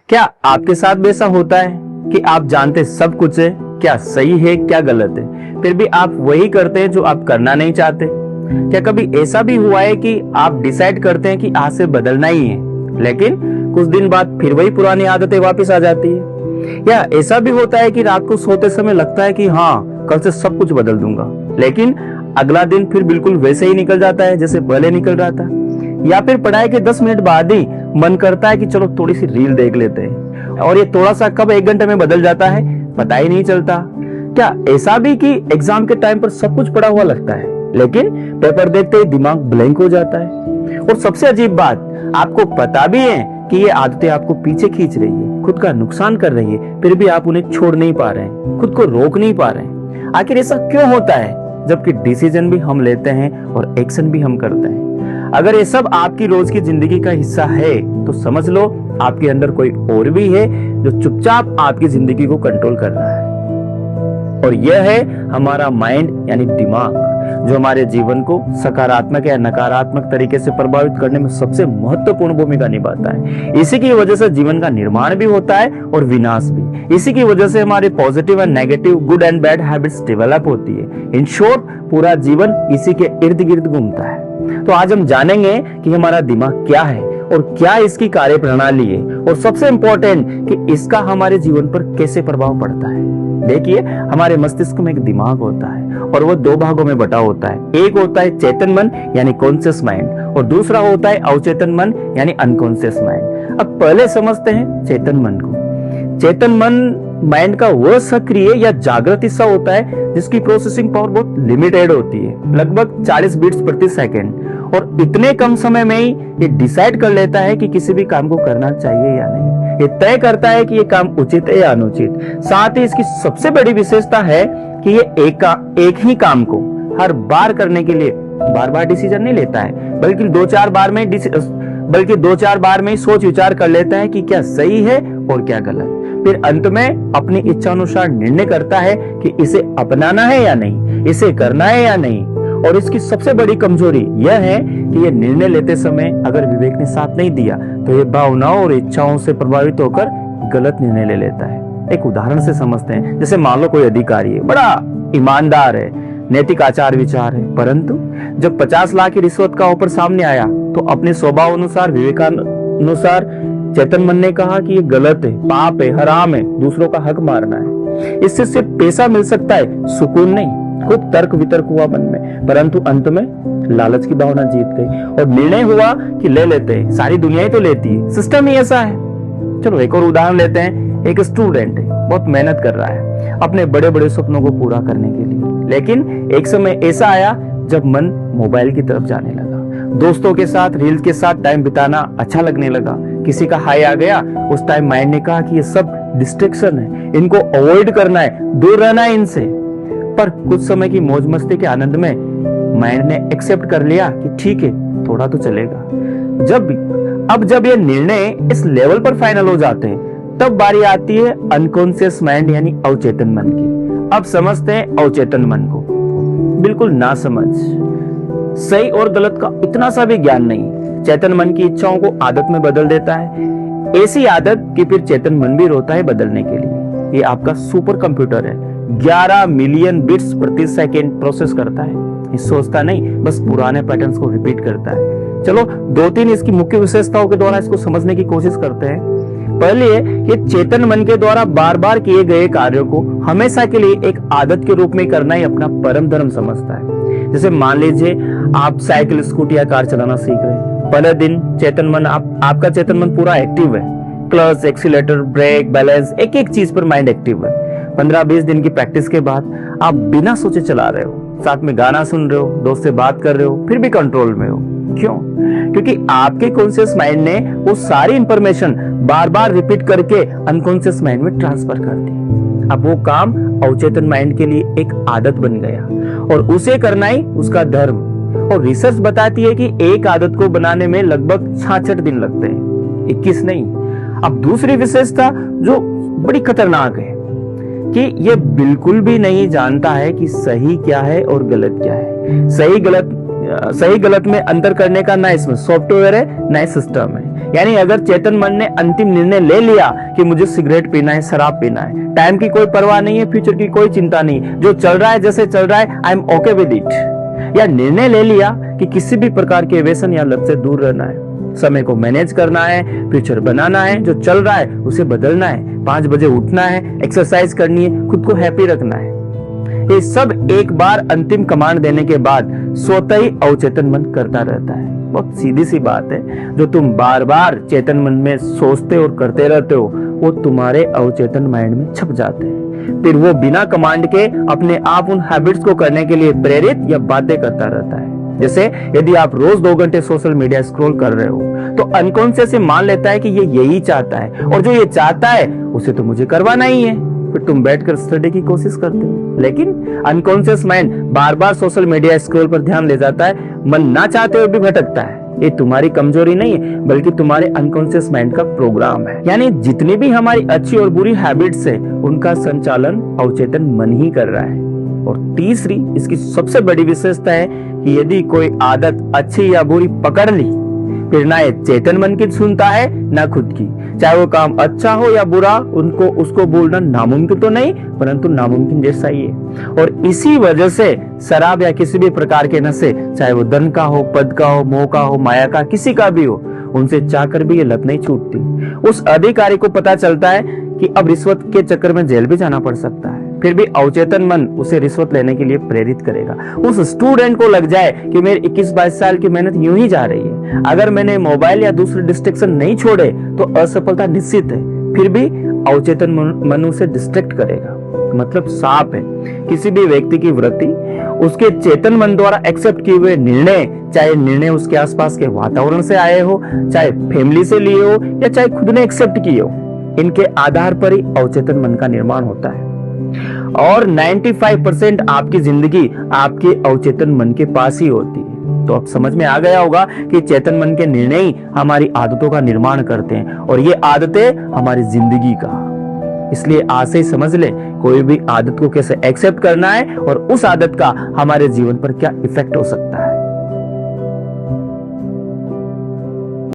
क्या आपके साथ भी ऐसा होता है कि आप जानते सब कुछ है, क्या सही है क्या गलत है, फिर भी आप वही करते हैं जो आप करना नहीं चाहते? क्या कभी ऐसा भी हुआ है कि आप डिसाइड करते हैं कि आज से बदलना ही है, लेकिन कुछ दिन बाद फिर वही पुरानी आदतें वापस आ जाती है? या ऐसा भी होता है कि रात को सोते समय लगता है कि हाँ कल से सब कुछ बदल दूंगा, लेकिन अगला दिन फिर बिल्कुल वैसे ही निकल जाता है जैसे पहले निकल रहा था? या फिर पढ़ाई के 10 मिनट बाद ही मन करता है कि चलो थोड़ी सी रील देख लेते हैं, और ये थोड़ा सा कब 1 घंटे में बदल जाता है पता ही नहीं चलता? क्या ऐसा भी कि एग्जाम के टाइम पर सब कुछ पढ़ा हुआ लगता है, लेकिन पेपर देखते ही दिमाग ब्लैंक हो जाता है? और सबसे अजीब बात, आपको पता भी है कि ये आदतें आपको पीछे खींच रही है, खुद का नुकसान कर रही है, फिर भी आप उन्हें छोड़ नहीं पा रहे हैं, खुद को रोक नहीं पा रहे हैं। आखिर ऐसा क्यों होता है, जबकि डिसीजन भी हम लेते हैं और एक्शन भी हम करते हैं? अगर ये सब आपकी रोज की जिंदगी का हिस्सा है तो समझ लो आपके अंदर कोई और भी है जो चुपचाप आपकी जिंदगी को कंट्रोल कर रहा है। और यह है हमारा माइंड यानी दिमाग, जो हमारे जीवन को सकारात्मक या नकारात्मक तरीके से प्रभावित करने में सबसे महत्वपूर्ण भूमिका निभाता है। इसी की वजह से जीवन का निर्माण भी होता है और विनाश भी। इसी की वजह से हमारे positive and negative, good and bad habits develop होती है। इन शॉर्ट, पूरा जीवन इसी के इर्द गिर्द घूमता है। तो आज हम जानेंगे कि हमारा दिमाग क्या है और क्या इसकी कार्य प्रणाली है, और सबसे इंपॉर्टेंट कि इसका हमारे जीवन पर कैसे प्रभाव पड़ता है। देखिए, हमारे मस्तिष्क में एक दिमाग होता है और वो 2 भागों में बटा होता है। एक होता है चेतन मन यानी कॉन्शियस माइंड, और दूसरा होता है अवचेतन मन यानी अनकॉन्शियस माइंड। अब पहले समझते हैं चेतन मन को। चेतन मन माइंड का वह सक्रिय या जागृत हिस्सा होता है जिसकी प्रोसेसिंग पावर बहुत लिमिटेड होती है, लगभग 40 बीट्स प्रति सेकंड, और इतने कम समय में ही ये डिसाइड कर लेता है कि किसी भी काम को करना चाहिए या नहीं। ये तय करता है कि ये काम उचित है या अनुचित। साथ ही इसकी सबसे बड़ी विशेषता है कि ये एक ही काम को हर बार करने के लिए बार बार डिसीजन नहीं लेता है, बल्कि 2-4 बार में ही सोच विचार कर लेता है कि क्या सही है और क्या गलत। फिर अंत में अपनी इच्छा अनुसार निर्णय करता है कि इसे अपनाना है या नहीं, इसे करना है या नहीं। और इसकी सबसे बड़ी कमजोरी यह है कि यह निर्णय लेते समय अगर विवेक ने साथ नहीं दिया तो यह भावनाओं और इच्छाओं से प्रभावित होकर गलत निर्णय ले लेता है। एक उदाहरण से समझते हैं। जैसे मान लो कोई अधिकारी है, बड़ा ईमानदार है, नैतिक आचार विचार है, परंतु जब 50 लाख की रिश्वत का ऑफर सामने आया तो अपने स्वभाव अनुसार, विवेकानुसार चेतन मन ने कहा कि ये गलत है, पाप है, हराम है, दूसरों का हक मारना है, इससे सिर्फ पैसा मिल सकता है, सुकून नहीं। खूब तर्क वितर्क हुआ मन में, परंतु अंत में लालच की भावना जीत गई और निर्णय हुआ कि ले लेते हैं, सारी दुनिया ही तो लेती है, सिस्टम ही ऐसा है। चलो एक और उदाहरण लेते हैं। एक स्टूडेंट है, बहुत मेहनत कर रहा है अपने बड़े बड़े सपनों को पूरा करने के लिए, लेकिन एक समय ऐसा आया जब मन मोबाइल की तरफ जाने लगा। दोस्तों के साथ, रील्स के साथ टाइम बिताना अच्छा लगने लगा। किसी का हाई आ गया, उस टाइम माइंड ने कहा कि ये सब डिस्ट्रैक्शन है, इनको अवॉइड करना है, दूर रहना है इनसे। पर कुछ समय की मौज मस्ती के आनंद में माइंड ने एक्सेप्ट कर लिया कि ठीक है, थोड़ा तो चलेगा। जब ये निर्णय इस लेवल पर फाइनल हो जाते हैं, तब बारी आती है अनकॉन्शियस माइंड यानी अवचेतन मन की। अब समझते हैं अवचेतन मन को। बिल्कुल ना समझ, सही और गलत का इतना सा भी ज्ञान नहीं, चेतन मन की इच्छाओं को आदत में बदल देता है। ऐसी आदत कि फिर चेतन मन भी रोता है बदलने के लिए। ये आपका सुपर कंप्यूटर है, 11 मिलियन बिट्स प्रति सेकंड प्रोसेस करता है। ये सोचता नहीं, बस पुराने पैटर्न्स को रिपीट करता है। चलो 2-3 इसकी मुख्य विशेषताओं के द्वारा इसको समझने की कोशिश करते हैं। पहले ये चेतन मन के द्वारा बार बार किए गए कार्यों को हमेशा के लिए एक आदत के रूप में करना ही अपना परम धर्म समझता है। जैसे मान लीजिए आप साइकिल, स्कूटी या कार चलाना सीख रहे हैं। पहले दिन चेतन मन आपका चेतन मन पूरा एक्टिव है, क्लच, एक्सीलेटर, ब्रेक, बैलेंस, एक एक चीज पर माइंड एक्टिव है। 15-20 दिन की प्रैक्टिस के बाद आप बिना सोचे चला रहे हो, साथ में गाना सुन रहे हो, दोस्त से बात कर रहे हो, फिर भी कंट्रोल में हो। क्यों? क्योंकि आपके कॉन्शियस माइंड ने वो सारी इंफॉर्मेशन बार बार रिपीट करके अनकॉन्शियस माइंड में ट्रांसफर कर दी। अब वो काम अवचेतन माइंड के लिए एक आदत बन गया और उसे करना ही उसका धर्म। और रिसर्च बताती है कि एक आदत को बनाने में लगभग 66 दिन लगते हैं, 21 नहीं। अब दूसरी विशेषता जो बड़ी खतरनाक है कि ये बिल्कुल भी नहीं जानता है कि सही क्या है और गलत क्या है। सही गलत सही गलत में अंतर करने का ना इसमें सॉफ्टवेयर है ना सिस्टम है। यानी अगर चेतन मन ने अंतिम निर्णय ले लिया कि मुझे सिगरेट पीना है, शराब पीना है, टाइम की कोई परवाह नहीं है, फ्यूचर की कोई चिंता नहीं, जो चल रहा है जैसे चल रहा है, I am okay with it, या निर्णय ले लिया कि किसी भी प्रकार के व्यसन या लत से दूर रहना है, समय को मैनेज करना है, फ्यूचर बनाना है, जो चल रहा है उसे बदलना है, 5 बजे उठना है, एक्सरसाइज करनी है, खुद को हैप्पी रखना है, ये सब एक बार अंतिम कमांड देने के बाद स्वतः ही अवचेतन मन करता रहता है। बहुत सीधी सी बात है, जो तुम बार बार चेतन मन में सोचते और करते रहते हो वो तुम्हारे अवचेतन माइंड में छप जाते हैं। फिर वो बिना कमांड के अपने आप उन हैबिट्स को करने के लिए प्रेरित या बाध्य करता रहता है। जैसे यदि आप रोज 2 घंटे सोशल मीडिया स्क्रॉल कर रहे हो तो अनकॉन्शियस मान लेता है कि ये यही चाहता है, और जो ये चाहता है उसे तो मुझे करवाना ही है। फिर तुम बैठकर स्टडी की कोशिश करते हो, लेकिन अनकॉन्शियस माइंड बार बार सोशल मीडिया स्क्रॉल पर ध्यान ले जाता है, मन ना चाहते हुए भी भटकता है। ये तुम्हारी कमजोरी नहीं है बल्कि तुम्हारे अनकॉन्शियस माइंड का प्रोग्राम है। यानी जितनी भी हमारी अच्छी और बुरी हैबिट्स है उनका संचालन अवचेतन मन ही कर रहा है। और तीसरी इसकी सबसे बड़ी विशेषता है कि यदि कोई आदत अच्छी या बुरी पकड़ ली फिर ना ये चेतन मन की सुनता है ना खुद की, चाहे वो काम अच्छा हो या बुरा, उनको उसको बोलना नामुमकिन तो नहीं परंतु नामुमकिन जैसा ही है। और इसी वजह से शराब या किसी भी प्रकार के नशे, चाहे वो धन का हो, पद का हो, मोह का हो, माया का, किसी का भी हो, उनसे चाहकर भी ये लत नहीं छूटती। उस अधिकारी को पता चलता है कि अब रिश्वत के चक्कर में जेल भी जाना पड़ सकता है, फिर भी अवचेतन मन उसे रिश्वत लेने के लिए प्रेरित करेगा। उस स्टूडेंट को लग जाए कि मेरी 21-22 साल की मेहनत यूं ही जा रही है, अगर मैंने मोबाइल या दूसरे डिस्ट्रैक्शन नहीं छोड़े तो असफलता निश्चित है, फिर भी अवचेतन मन उसे डिस्ट्रैक्ट करेगा। मतलब साफ है, किसी भी व्यक्ति की वृत्ति उसके चेतन मन द्वारा एक्सेप्ट किए हुए निर्णय, चाहे निर्णय उसके आसपास के वातावरण से आए हो, चाहे फैमिली से लिए हो या चाहे खुद ने एक्सेप्ट किए हो, इनके आधार पर ही अवचेतन मन का निर्माण होता है। और 95% आपकी जिंदगी आपके अवचेतन मन के पास ही होती है। तो अब समझ में आ गया होगा कि चेतन मन के निर्णय ही हमारी आदतों का निर्माण करते हैं और ये आदतें हमारी जिंदगी का। इसलिए आज से ही समझ ले कोई भी आदत को कैसे एक्सेप्ट करना है और उस आदत का हमारे जीवन पर क्या इफेक्ट हो सकता है।